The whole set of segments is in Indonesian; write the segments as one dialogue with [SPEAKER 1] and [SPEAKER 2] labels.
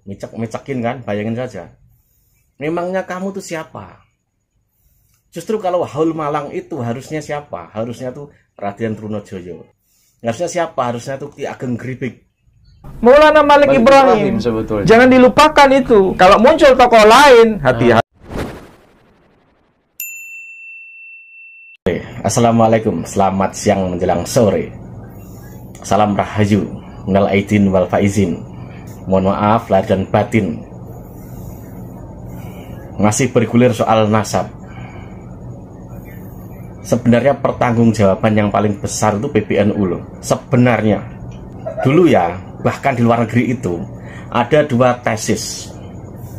[SPEAKER 1] micek-micekin kan, bayangin saja. Memangnya kamu tuh siapa? Justru kalau Haul Malang itu harusnya siapa? Harusnya tuh Raden Trunojoyo. Harusnya siapa? Harusnya tuh Ki Ageng Gripik.
[SPEAKER 2] Maulana Malik Ibrahim sebetulnya. Jangan dilupakan itu. Kalau muncul tokoh lain, hati-hati.
[SPEAKER 1] Assalamualaikum, selamat siang menjelang sore. Salam rahayu, minal aidin wal faizin. Mohon maaf lahir dan batin. Masih bergulir soal nasab. Sebenarnya pertanggungjawaban yang paling besar itu PBNU loh. Sebenarnya dulu ya, bahkan di luar negeri itu ada dua tesis,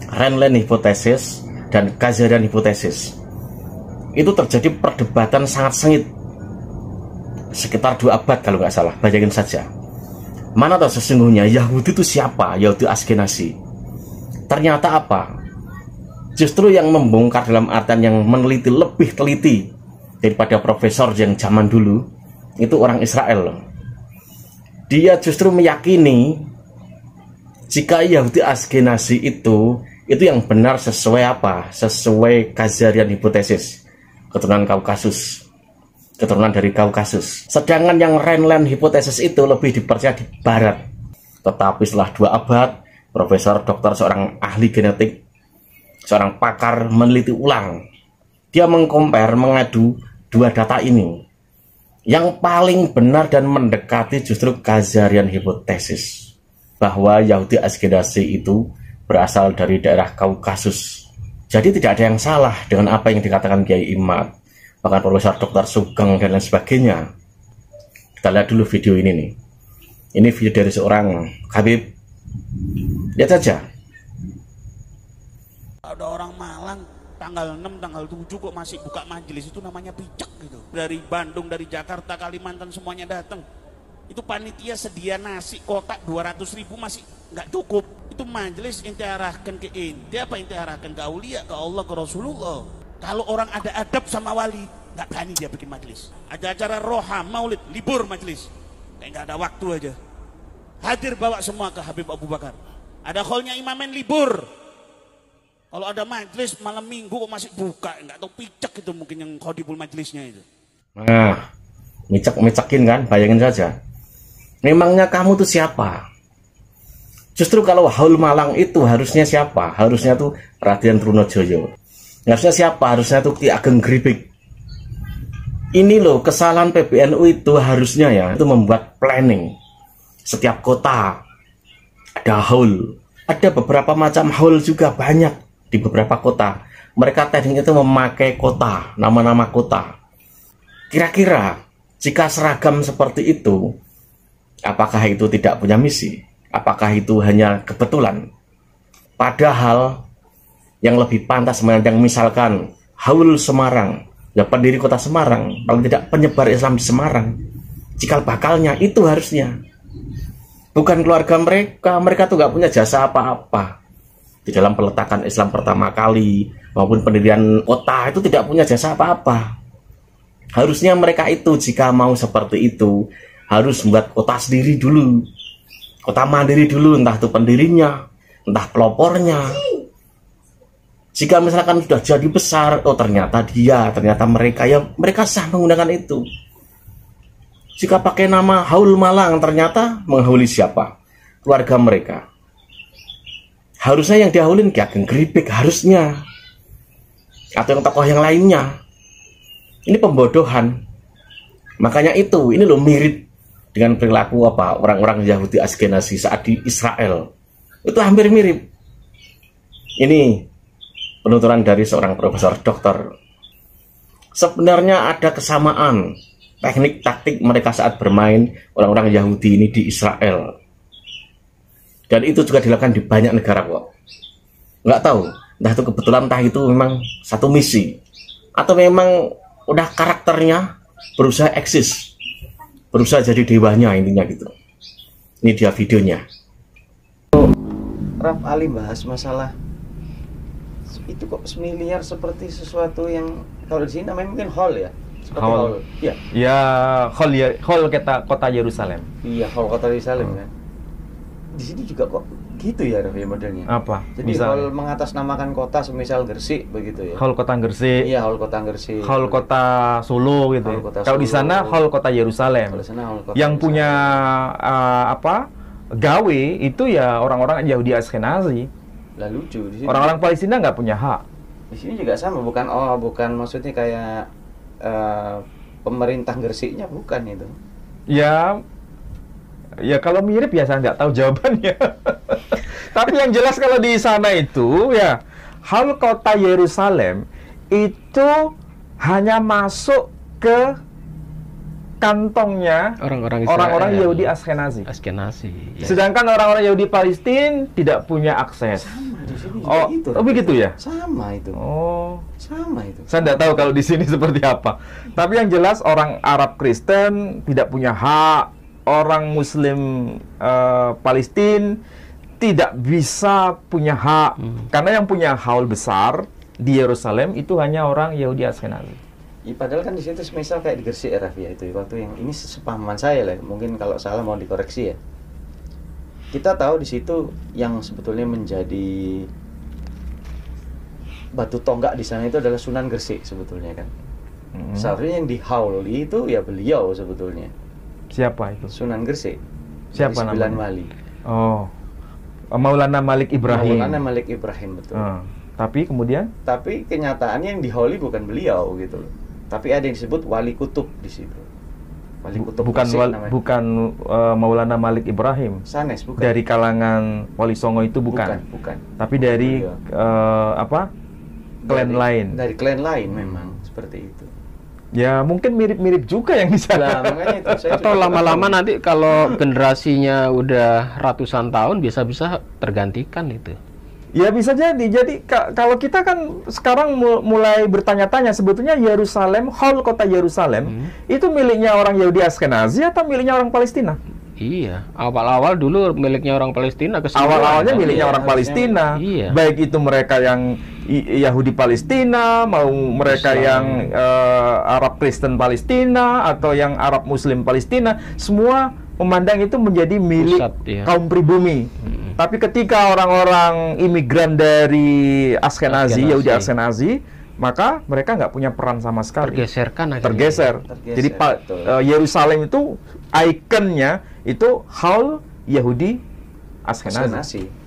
[SPEAKER 1] Renlen hipotesis dan Kazarian hipotesis. Itu terjadi perdebatan sangat sengit sekitar 2 abad kalau nggak salah. Bayangin saja, mana tahu sesungguhnya Yahudi itu siapa? Yahudi Askenazi. Ternyata apa? Justru yang membongkar dalam artian yang meneliti lebih teliti daripada profesor yang zaman dulu itu orang Israel. Dia justru meyakini jika Yahudi Askenazi itu yang benar sesuai apa? Sesuai Kazarian hipotesis. Keturunan Kaukasus, keturunan dari Kaukasus. Sedangkan yang Renlen hipotesis itu lebih dipercaya di Barat. Tetapi setelah 2 abad, profesor doktor seorang ahli genetik, seorang pakar meneliti ulang. Dia mengadu 2 data ini. Yang paling benar dan mendekati justru Kazarian hipotesis, bahwa Yahudi Askenazi itu berasal dari daerah Kaukasus. Jadi tidak ada yang salah dengan apa yang dikatakan Kiai Imad, bahkan Profesor Dr. Sugeng dan lain sebagainya. Kita lihat dulu video ini nih. Ini video dari seorang Habib. Lihat saja.
[SPEAKER 3] Ada orang Malang tanggal 6, tanggal 7 kok masih buka majelis, itu namanya picek gitu. Dari Bandung, dari Jakarta, Kalimantan semuanya datang. Itu panitia sedia nasi kotak 200.000 masih nggak cukup. Itu majelis ente arahkan ke ente, apa ente arahkan ke aulia, ke Allah, ke Rasulullah. Kalau orang ada adab sama wali, nggak berani dia bikin majelis. Ada acara roham, maulid, libur majelis, kayak nggak ada waktu aja. Hadir bawa semua ke Habib Abu Bakar. Ada kholnya imamen libur. Kalau ada majelis malam minggu kok masih buka, nggak tahu picek itu mungkin yang khodibul majelisnya itu.
[SPEAKER 1] Nah, micek-micekin kan, bayangin saja. Memangnya kamu tuh siapa? Justru kalau Haul Malang itu harusnya siapa? Harusnya tuh Raden Trunojoyo. Harusnya siapa? Harusnya tuh Ki Ageng Gripik. Ini loh kesalahan PBNU itu harusnya ya, itu membuat planning. Setiap kota ada haul. Ada beberapa macam haul juga banyak di beberapa kota. Mereka teknik itu memakai kota, nama-nama kota. Kira-kira jika seragam seperti itu, apakah itu tidak punya misi? Apakah itu hanya kebetulan? Padahal yang lebih pantas memandang misalkan Haul Semarang, ya pendiri kota Semarang, paling tidak penyebar Islam di Semarang. Cikal bakalnya itu harusnya. Bukan keluarga mereka, mereka tuh nggak punya jasa apa-apa. Di dalam peletakan Islam pertama kali, maupun pendirian kota itu tidak punya jasa apa-apa. Harusnya mereka itu jika mau seperti itu, harus membuat kota sendiri dulu. Kota mandiri dulu, entah itu pendirinya, entah pelopornya. Jika misalkan sudah jadi besar, oh ternyata mereka, ya mereka sah menggunakan itu. Jika pakai nama Haul Malang, ternyata menghauli siapa? Keluarga mereka. Harusnya yang dihaulin Ki Ageng Gripik, harusnya. Atau yang tokoh yang lainnya. Ini pembodohan. Makanya ini loh mirip dengan perilaku apa orang-orang Yahudi Askenazi saat di Israel. Itu hampir mirip. Ini penuturan dari seorang profesor doktor. Sebenarnya ada kesamaan teknik taktik mereka saat bermain orang-orang Yahudi ini di Israel. Dan itu juga dilakukan di banyak negara kok. Nggak tahu, entah itu kebetulan, entah itu memang satu misi, atau memang udah karakternya berusaha eksis, berusaha jadi dewanya, intinya gitu. Ini dia videonya.
[SPEAKER 4] Raf Ali bahas masalah itu kok familiar seperti sesuatu yang kalau di sini namanya mungkin hall ya.
[SPEAKER 2] Hall.
[SPEAKER 4] Ya.
[SPEAKER 2] Ya, hall kota Yerusalem.
[SPEAKER 4] Iya, hall kota Yerusalem kan. Di sini juga kok gitu ya Raffi modelnya.
[SPEAKER 2] Apa?
[SPEAKER 4] Jadi hall mengatasnamakan kota semisal Gresik begitu ya.
[SPEAKER 2] Hall kota Gresik.
[SPEAKER 4] Iya, hall kota Gresik.
[SPEAKER 2] Hall kota Solo gitu. Kalau di sana hall kota Yerusalem.
[SPEAKER 4] Kalau di sana hall kota
[SPEAKER 2] yang
[SPEAKER 4] Yerusalem.
[SPEAKER 2] punya gawe itu ya orang-orang Yahudi Ashkenazi.
[SPEAKER 4] Lah lucu di sini.
[SPEAKER 2] Orang-orang Palestina nggak punya hak.
[SPEAKER 4] Di sini juga sama, bukan maksudnya kayak pemerintah Gresiknya, bukan itu.
[SPEAKER 2] Ya kalau mirip ya saya nggak tahu jawabannya. Tapi yang jelas kalau di sana itu ya hal kota Yerusalem itu hanya masuk ke kantongnya orang-orang Yahudi Ashkenazi.
[SPEAKER 5] Ya.
[SPEAKER 2] Sedangkan orang-orang Yahudi Palestina tidak punya akses.
[SPEAKER 4] Sama di sini juga gitu.
[SPEAKER 2] Oh begitu ya?
[SPEAKER 4] Sama itu.
[SPEAKER 2] Oh.
[SPEAKER 4] Sama itu.
[SPEAKER 2] Saya tidak tahu kalau di sini seperti apa. Tapi yang jelas orang Arab Kristen tidak punya hak. Orang Muslim Palestina tidak bisa punya hak. Karena yang punya haul besar di Yerusalem itu hanya orang Yahudi Ashkenazi.
[SPEAKER 4] Ya, padahal kan di situ misal kayak di Gresik ya, Raffi, itu waktu yang ini sepahaman saya lah. Mungkin kalau salah mau dikoreksi ya. Kita tahu di situ yang sebetulnya menjadi batu tonggak di sana itu adalah Sunan Gresik sebetulnya kan. Seharusnya yang dihauli itu ya beliau sebetulnya.
[SPEAKER 2] Siapa itu?
[SPEAKER 4] Sunan Gresik.
[SPEAKER 2] Siapa
[SPEAKER 4] namanya?
[SPEAKER 2] Wali. Oh, Maulana Malik Ibrahim.
[SPEAKER 4] Maulana Malik Ibrahim, betul.
[SPEAKER 2] Tapi kemudian?
[SPEAKER 4] Tapi kenyataannya yang dihauli bukan beliau gitu loh. Tapi ada yang disebut wali kutub di situ. Wali kutub
[SPEAKER 2] bukan Maulana Malik Ibrahim.
[SPEAKER 4] Sanes, bukan.
[SPEAKER 2] Dari kalangan Wali Songo itu bukan.
[SPEAKER 4] Bukan.
[SPEAKER 2] Tapi dari klan lain.
[SPEAKER 4] Dari klan lain memang seperti itu.
[SPEAKER 2] Ya mungkin mirip-mirip juga yang di sana.
[SPEAKER 4] Nah, makanya itu saya
[SPEAKER 5] atau lama-lama nanti kalau generasinya udah ratusan tahun bisa-bisa tergantikan itu.
[SPEAKER 2] Ya bisa jadi. Jadi kalau kita kan sekarang mulai bertanya-tanya sebetulnya Yerusalem, hall kota Yerusalem itu miliknya orang Yahudi Ashkenazi atau miliknya orang Palestina?
[SPEAKER 5] Iya, awal-awal dulu miliknya orang Palestina.
[SPEAKER 2] Awal-awalnya miliknya orang Palestina.
[SPEAKER 5] Iya.
[SPEAKER 2] Baik itu mereka yang Yahudi Palestina, mau mereka yang Arab Kristen Palestina atau yang Arab Muslim Palestina, semua memandang itu menjadi milik kaum pribumi. Tapi ketika orang-orang imigran dari Ashkenazi, Yahudi Ashkenazi, maka mereka nggak punya peran sama sekali. Tergeser. Jadi Yerusalem itu ikonnya itu hal Yahudi Ashkenazi.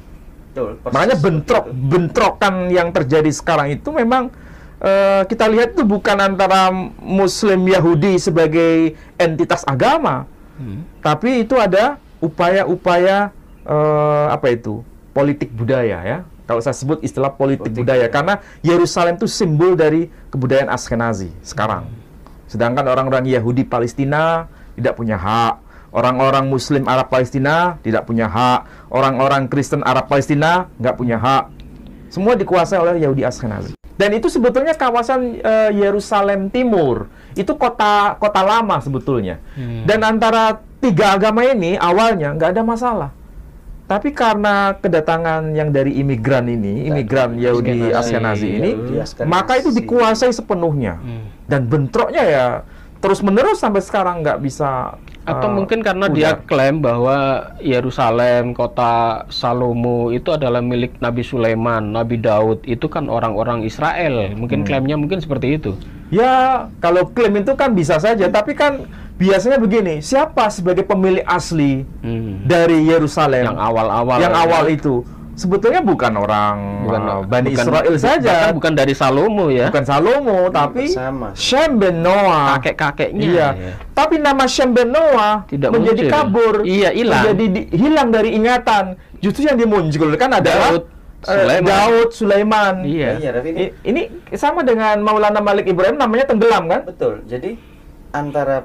[SPEAKER 2] Makanya bentrokan yang terjadi sekarang itu memang kita lihat itu bukan antara Muslim Yahudi sebagai entitas agama, tapi itu ada upaya-upaya politik budaya ya. Kalau saya sebut istilah politik budaya, karena Yerusalem itu simbol dari kebudayaan Ashkenazi sekarang. Sedangkan orang-orang Yahudi Palestina tidak punya hak. Orang-orang Muslim Arab Palestina tidak punya hak. Orang-orang Kristen Arab Palestina nggak punya hak. Semua dikuasai oleh Yahudi Ashkenazi. Dan itu sebetulnya kawasan Yerusalem Timur. Itu kota lama sebetulnya. Dan antara tiga agama ini awalnya nggak ada masalah. Tapi karena kedatangan yang dari imigran Yahudi Ashkenazi ini, maka itu dikuasai sepenuhnya. Dan bentroknya ya terus-menerus sampai sekarang nggak bisa.
[SPEAKER 5] Atau mungkin karena dia klaim bahwa Yerusalem, kota Salomo itu adalah milik Nabi Sulaiman, Nabi Daud, itu kan orang-orang Israel. Mungkin klaimnya mungkin seperti itu.
[SPEAKER 2] Ya, kalau klaim itu kan bisa saja, tapi kan biasanya begini, siapa sebagai pemilik asli dari Yerusalem
[SPEAKER 5] yang awal-awal
[SPEAKER 2] itu? Sebetulnya bukan orang Bani Israel saja.
[SPEAKER 5] Bukan dari Salomo ya.
[SPEAKER 2] Bukan Salomo, tapi Shem ben Noah.
[SPEAKER 5] Kakek-kakeknya.
[SPEAKER 2] Iya. Ya. Tapi nama Shem ben Noah menjadi kabur.
[SPEAKER 5] Iya, hilang.
[SPEAKER 2] Menjadi hilang dari ingatan. Justru yang dimunculkan adalah Daud, Sulaiman.
[SPEAKER 5] Iya.
[SPEAKER 2] Ini sama dengan Maulana Malik Ibrahim, namanya tenggelam kan?
[SPEAKER 4] Betul. Jadi antara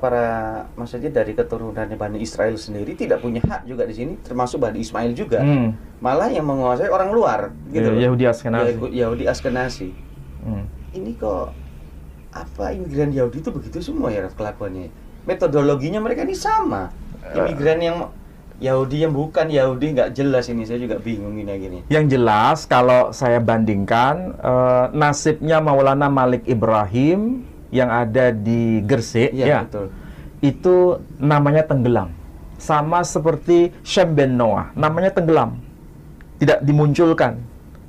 [SPEAKER 4] maksudnya dari keturunannya Bani Israel sendiri tidak punya hak juga di sini, termasuk Bani Ismail juga. Malah yang menguasai orang luar, gitu.
[SPEAKER 2] Yahudi Ashkenazi.
[SPEAKER 4] Yahudi Ashkenazi. Ini kok imigran Yahudi itu begitu semua ya kelakuannya. Metodologinya mereka ini sama. Imigran yang Yahudi yang bukan Yahudi nggak jelas ini, saya juga bingung gini.
[SPEAKER 2] Yang jelas kalau saya bandingkan nasibnya Maulana Malik Ibrahim yang ada di Gresik,
[SPEAKER 4] betul.
[SPEAKER 2] Itu namanya tenggelam. Sama seperti Shem ben Noah, namanya tenggelam. tidak dimunculkan.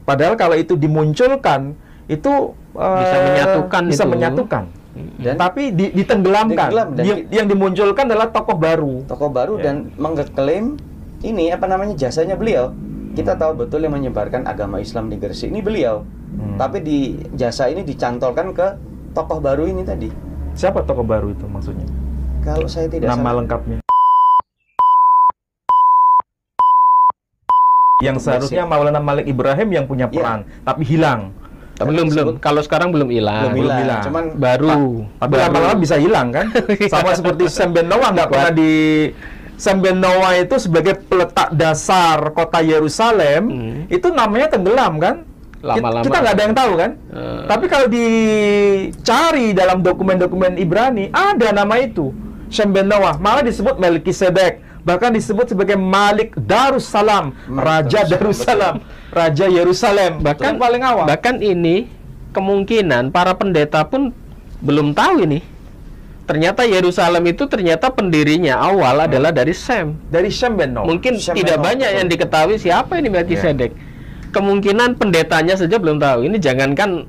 [SPEAKER 2] Padahal kalau itu dimunculkan, itu
[SPEAKER 5] Bisa menyatukan
[SPEAKER 2] bisa
[SPEAKER 5] itu.
[SPEAKER 2] menyatukan.
[SPEAKER 4] Dan
[SPEAKER 2] Tapi ditenggelamkan.
[SPEAKER 4] Tenggelam, dan
[SPEAKER 2] Yang dimunculkan adalah tokoh baru.
[SPEAKER 4] tokoh baru
[SPEAKER 2] Ya.
[SPEAKER 4] dan mengklaim ini apa namanya jasanya beliau. Kita tahu betul yang menyebarkan agama Islam di Gresik ini beliau. Tapi di jasa ini dicantolkan ke tokoh baru ini tadi.
[SPEAKER 2] Siapa tokoh baru itu maksudnya?
[SPEAKER 4] Kalau saya tidak
[SPEAKER 2] Nama
[SPEAKER 4] salah,
[SPEAKER 2] lengkapnya. Yang seharusnya Maulana Malik Ibrahim yang punya peran, tapi hilang.
[SPEAKER 5] Belum. Kalau sekarang belum hilang.
[SPEAKER 4] belum hilang.
[SPEAKER 2] hilang.
[SPEAKER 4] Cuman
[SPEAKER 5] Baru.
[SPEAKER 2] Tapi lama-lama bisa hilang kan? Sama seperti Sam Ben Noah nggak pernah di Sam Ben Noah itu sebagai peletak dasar kota Yerusalem itu namanya tenggelam kan?
[SPEAKER 5] Lama-lama.
[SPEAKER 2] Kita nggak ada yang tahu kan? Tapi kalau dicari dalam dokumen-dokumen Ibrani ada nama itu Sam Ben Noah, malah disebut Melkisedek, bahkan disebut sebagai Malik Darussalam, Raja Darussalam, Raja Yerusalem, bahkan paling awal.
[SPEAKER 5] Bahkan ini kemungkinan para pendeta pun belum tahu ini. Ternyata Yerusalem itu ternyata pendirinya awal adalah dari Sem.
[SPEAKER 2] Dari Sam Ben Noah.
[SPEAKER 5] Mungkin
[SPEAKER 4] Sem
[SPEAKER 5] tidak
[SPEAKER 4] memang,
[SPEAKER 5] banyak
[SPEAKER 4] betul.
[SPEAKER 5] yang diketahui siapa ini Melkisedek. Kemungkinan pendetanya saja belum tahu. Ini jangankan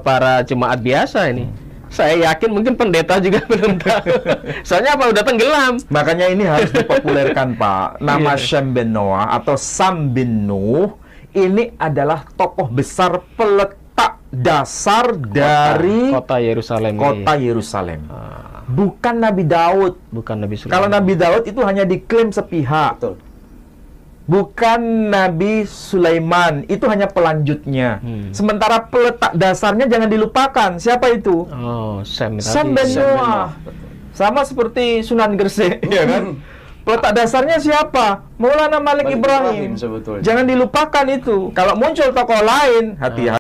[SPEAKER 5] para jemaat biasa ini. Saya yakin mungkin pendeta juga belum tahu. Soalnya apa? Udah tenggelam.
[SPEAKER 2] Makanya ini harus dipopulerkan, Pak. Nama Sam Ben Noah atau Sam bin Nuh ini adalah tokoh besar peletak dasar dari
[SPEAKER 5] Kota Yerusalem.
[SPEAKER 2] kota Yerusalem. Bukan Nabi Daud.
[SPEAKER 5] Bukan Nabi Sulaiman.
[SPEAKER 2] Kalau Nabi Daud itu hanya diklaim sepihak.
[SPEAKER 4] betul.
[SPEAKER 2] Bukan Nabi Sulaiman, itu hanya pelanjutnya. Sementara peletak dasarnya jangan dilupakan. Siapa itu?
[SPEAKER 5] Oh, Sem tadi.
[SPEAKER 2] Sam Ben
[SPEAKER 4] Sam Ben
[SPEAKER 2] Noah. Sama seperti Sunan Gresik, ya kan? Peletak dasarnya siapa? Maulana Malik
[SPEAKER 4] Malik
[SPEAKER 2] Ibrahim.
[SPEAKER 4] Ibrahim sebetulnya.
[SPEAKER 2] Jangan dilupakan itu. Kalau muncul tokoh lain, hati-hati.